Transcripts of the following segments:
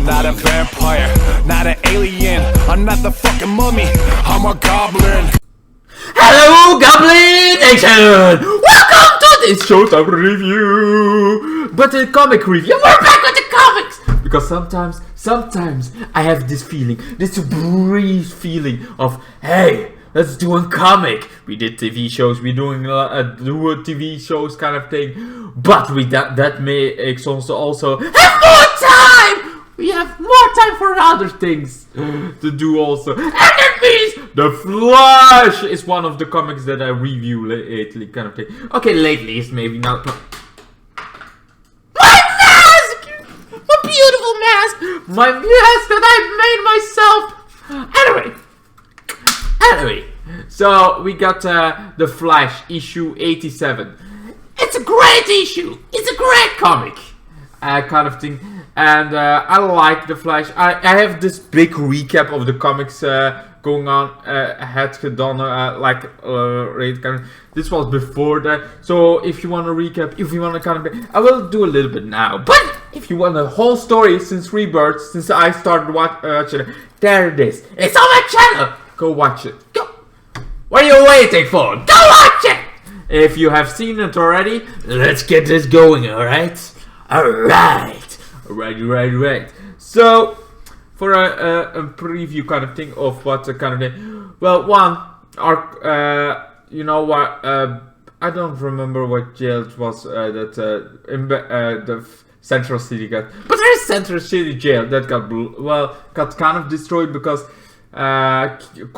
not a vampire, not an alien. I'm not the fucking mummy, I'm a goblin. Hello, Goblin Nation! Welcome to this Showtime review! But a comic review. We're back with the comics! Because sometimes I have this feeling, this brief feeling of, hey, let's do a comic. We did TV shows, we're doing do TV shows kind of thing. But that makes us also have more time! We have more time for other things to do also. And that means The Flash is one of the comics that I review lately kind of thing. Okay, lately is maybe not. My mask! A beautiful mask! My mask that I made myself! Anyway, so we got The Flash issue 87. It's a great issue! It's a great comic! Kind of thing. And I like The Flash. I have this big recap of the comics going on. Had done this was before that. So if you want to recap, if you want to kind of, I will do a little bit now. But if you want the whole story since Rebirth, since I started watching it, there it is. It's on my channel. Go watch it. Go. What are you waiting for? Go watch it. If you have seen it already, let's get this going. All right. Right. So, for a preview kind of thing of what the kind of thing. Well, one, you know what? I don't remember what jail it was that the Central City got. But there is Central City jail that got kind of destroyed because Captain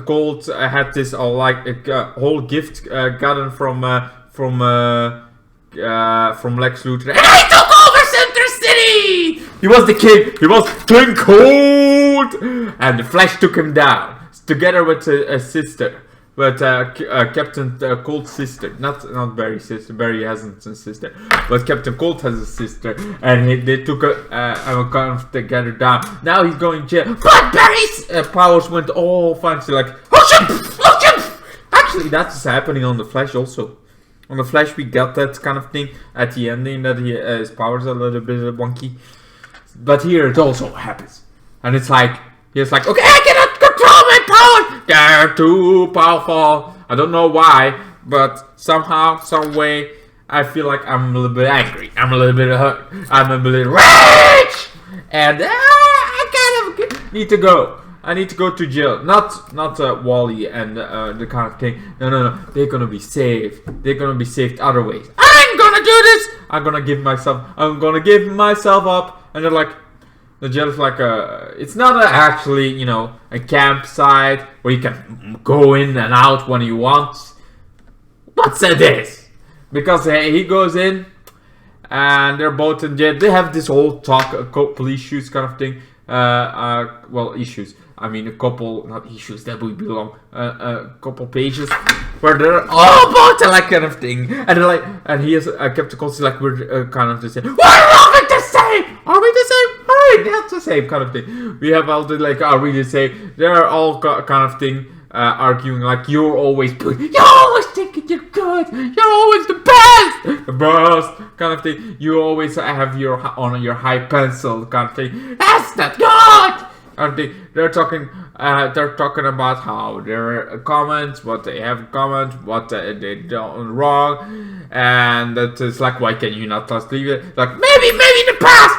Cold had this whole gift gotten from Lex Luthor. And I took over Center City! He was the king! He was King Cold! And the Flash took him down. Together with a sister. But Captain Cold's sister. Not Barry's sister. Barry hasn't a sister. But Captain Cold has a sister. And they took kind of together down. Now he's going to jail. But Barry's powers went all fancy like... Actually, that's happening on The Flash also. On The Flash, we got that kind of thing at the ending that his powers are a little bit wonky. But here it also happens. And it's like, he's like, okay, I cannot control my powers! They're too powerful. I don't know why, but somehow, some way, I feel like I'm a little bit angry. I'm a little bit hurt. I'm a little rage! And I kind of need to go. I need to go to jail. Not Wally and the kind of thing. No. They're gonna be saved. They're gonna be saved other ways. I'm gonna do this. I'm gonna give myself up. And they're like, the jail is like it's not actually, you know, a campsite where you can go in and out when you want. What's this? Because he goes in and they're both in jail. They have this whole police issues kind of thing. Issues. I mean, a couple, not issues, that would be long. A couple pages where they're all about that like kind of thing, and they're like, and he has Captain Cold like we're kind of the same. We're all the same. Are we the same? Are we not the same kind of thing? We have all the like, are we the same? They're all kind of thing. Arguing like you're always good, you're always thinking you're good, you're always the best kind of thing. You always have your high pencil kind of thing. That's not good. They're talking about how their comments, what they have in comment, what they done wrong, and that is like, why can you not just leave it? Like maybe in the past,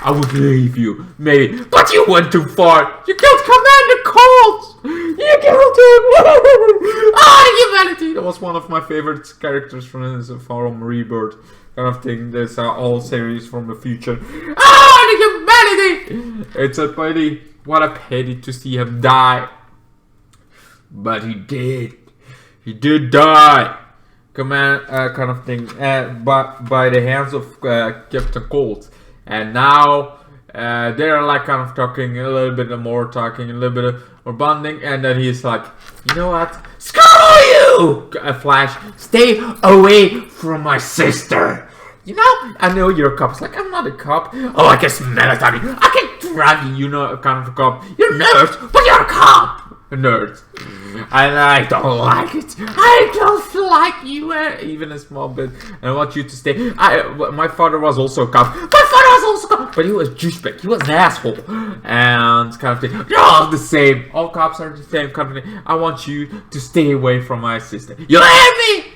I would leave you, maybe, but you went too far. You killed Commander Cold. You killed him. Humanity. That was one of my favorite characters from Rebirth kind of thing. There's a whole series from the future. Humanity. It's a pity. What a pity to see him die. But he did. He did die. Kind of thing. By the hands of Captain Cold. And now they're like kind of talking a little bit more, or bonding, and then he's like, you know what? Screw you, Flash! Stay away from my sister. You know, I know you're a cop. It's like, I'm not a cop. Oh, I can smell it on you. I can drag you. You know, kind of a cop. You're nervous, but you're a cop. nerd. And I don't like it. I don't like you even a small bit. And I want you to stay. My father was also a cop. But he was douchebag. He was an asshole. And kind of thing. You're all the same. All cops are the same kind of thing. I want you to stay away from my sister. You hear me?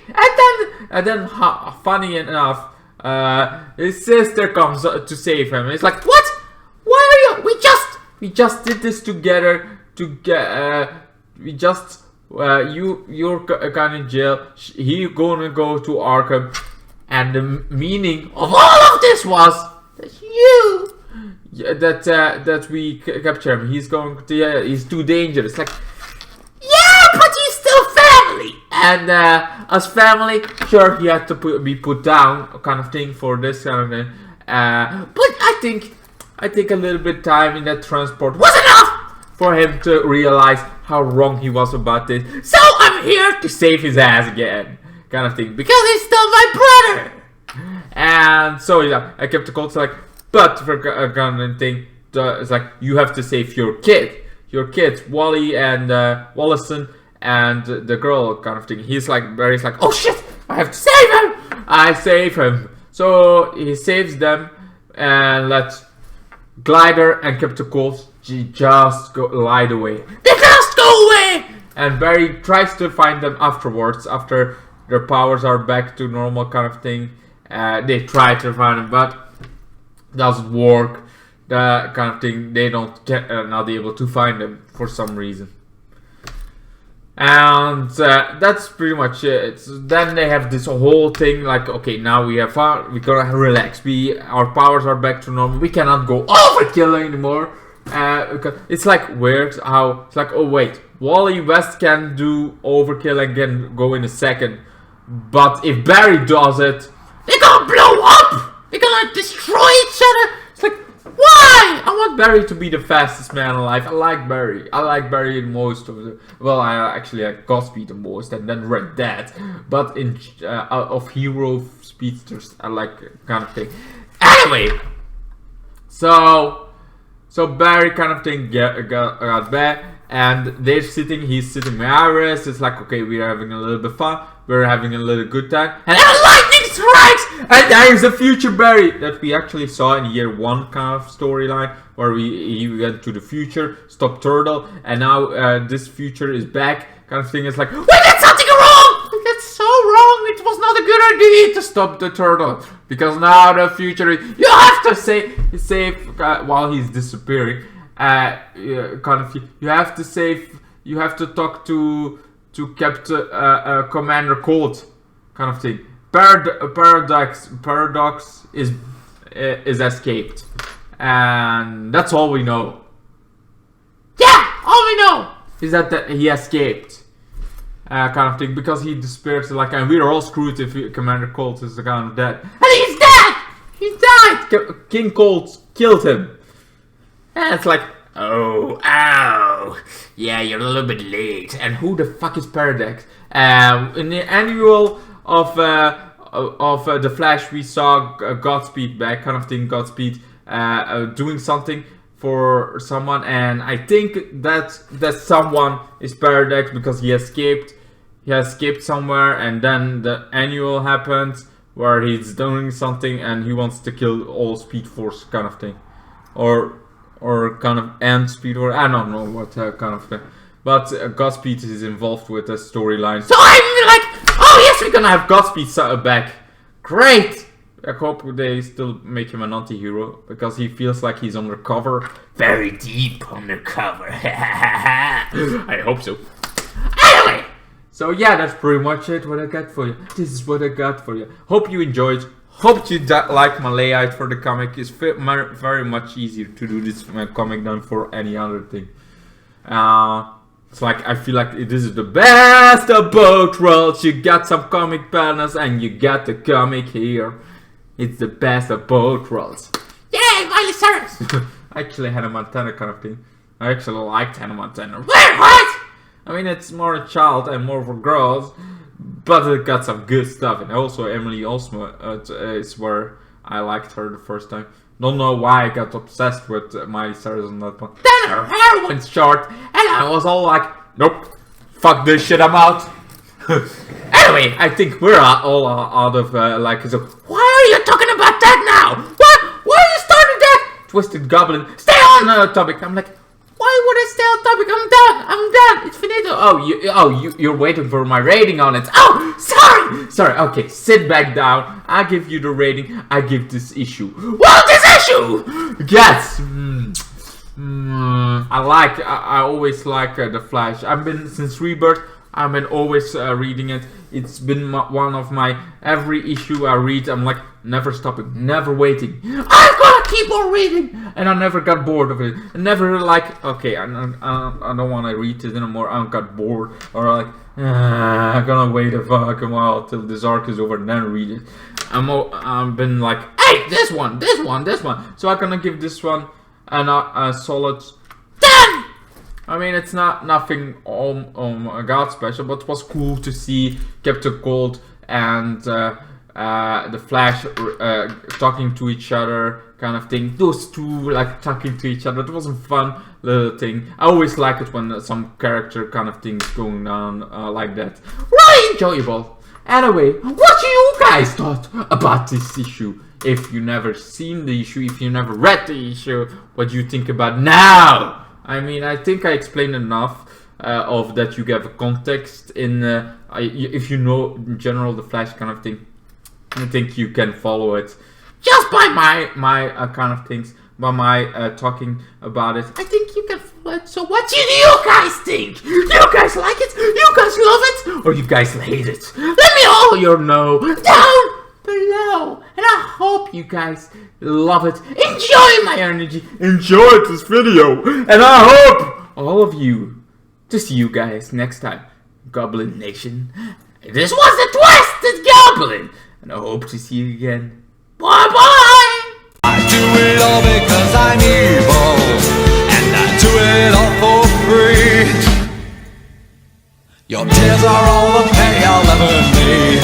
And then funny enough, his sister comes to save him. It's like, what? Why are you? We just did this together. You're kind of in jail. He gonna go to Arkham, and the meaning of all of this was that we capture him. He's going to. He's too dangerous. Like, yeah, but he's still family. And as family, sure, he had to be put down, kind of thing, for this kind of thing. But I think a little bit time in that transport was enough for him to realize how wrong he was about this. So I'm here to save his ass again, kind of thing, because he's still my brother. And so yeah, I kept the Colts like, but for kind of thing, it's like, you have to save your kids, Wally and Wallison and the girl, kind of thing. He's like, Barry's like, oh shit, I have to save him. I save him. So he saves them and lets Glider and Captain Cold just lied away. They just go away! And Barry tries to find them afterwards, after their powers are back to normal, kind of thing. They try to find them, but doesn't work. The kind of thing, they don't get not able to find them for some reason. And that's pretty much it. Then they have this whole thing like, okay, now we have fun, we gotta relax. Our powers are back to normal. We cannot go overkill anymore. Because it's like weird how it's like, oh wait, Wally West can do overkill and can go in a second, but if Barry does it, they're gonna blow up. They're gonna destroy each other. It's like, why? I want Barry to be the fastest man alive. I like Barry. I like Barry the most. Well, I actually like Godspeed the most, and then Red Dead. But in of hero speedsters, I like kind of thing. Anyway, so Barry kind of thing got back, and he's sitting with Iris. It's like, okay, we're having a little bit fun. We're having a little good time. And then lightning strikes! And there is a future Barry that we actually saw in year 1 kind of storyline, where he went to the future, stopped Turtle, and now this future is back, kind of thing. It's like, we did something wrong! We did so wrong! It was not a good idea to stop the Turtle, because now the future is, you have to save while he's disappearing. Kind of, you have to save. You have to talk to Captain Commander Cold, kind of thing. Paradox is escaped, and that's all we know. Yeah, all we know is that he escaped, kind of thing, because he disappeared. Like, and we're all screwed if Commander Cold is kind of dead. And he's dead. He died. King Cold killed him. And it's like, oh, ow, yeah, you're a little bit late. And who the fuck is Paradox? In the annual of the Flash, we saw Godspeed back, kind of thing. Godspeed doing something for someone, and I think that someone is Paradox, because he escaped. He escaped somewhere, and then the annual happens where he's doing something, and he wants to kill all Speed Force, kind of thing, or kind of end Speed Force. I don't know what kind of thing. But Godspeed is involved with the storyline. So I'm like, oh yes, we're gonna have Godspeed back. Great! I hope they still make him an anti-hero, because he feels like he's undercover. Very deep undercover. I hope so. Anyway! So yeah, that's pretty much it, what I got for you. This is what I got for you. Hope you enjoyed. Hope you like my layout for the comic. It's very much easier to do this comic than for any other thing. It's like, I feel like this is the best of both worlds. You got some comic panels and you got the comic here. It's the best of both worlds. Yay, Miley Cyrus! Actually, Hannah Montana kind of thing. I actually liked Hannah Montana. Wait, what? I mean, it's more a child and more for girls, but it got some good stuff. And also, Emily Osment is where I liked her the first time. Don't know why I got obsessed with Miley Cyrus on that one. Then her hair went short, and I was all like, nope, fuck this shit, I'm out. Anyway, I think we're all out of so. Why are you talking about that now? What? Why are you starting that? Twisted Goblin, stay on topic. I'm like, why would I stay on topic? I'm done. It's finito. You're waiting for my rating on it. Oh, sorry. Okay, sit back down. I give you the rating. I give this issue. What this issue? Yes. I always like The Flash. I've been since Rebirth. I've been always reading it. It's been one of my every issue I read. I'm like never stopping, never waiting. I've got to keep on reading, and I never got bored of it. I never like okay, I don't want to read it anymore. I got bored or like I'm gonna wait a fucking while till this arc is over and then read it. I've been like, hey, this one. So I'm gonna give this one a solid 10. I mean, it's nothing God special, but it was cool to see Captain Cold and the Flash talking to each other, kind of thing. Those two like talking to each other. It was a fun little thing. I always like it when some character kind of things going on like that. Really enjoyable. Anyway, what do you guys thought about this issue? If you never seen the issue, if you never read the issue, what do you think about now? I mean, I think I explained enough of that you get a context in, if you know in general the Flash kind of thing. I think you can follow it just by my kind of things, by my talking about it. I think you can follow it. So what do you guys think? Do you guys like it? You guys love it? Or you guys hate it? Let me all know down below, and I hope you guys love it. Enjoy my energy, enjoy this video, and I hope all of you to see you guys next time. Goblin Nation, this was the Twisted Goblin, and I hope to see you again. Bye bye. I do it all because I'm evil, and I do it all for free. Your tears are all the pay I'll ever need.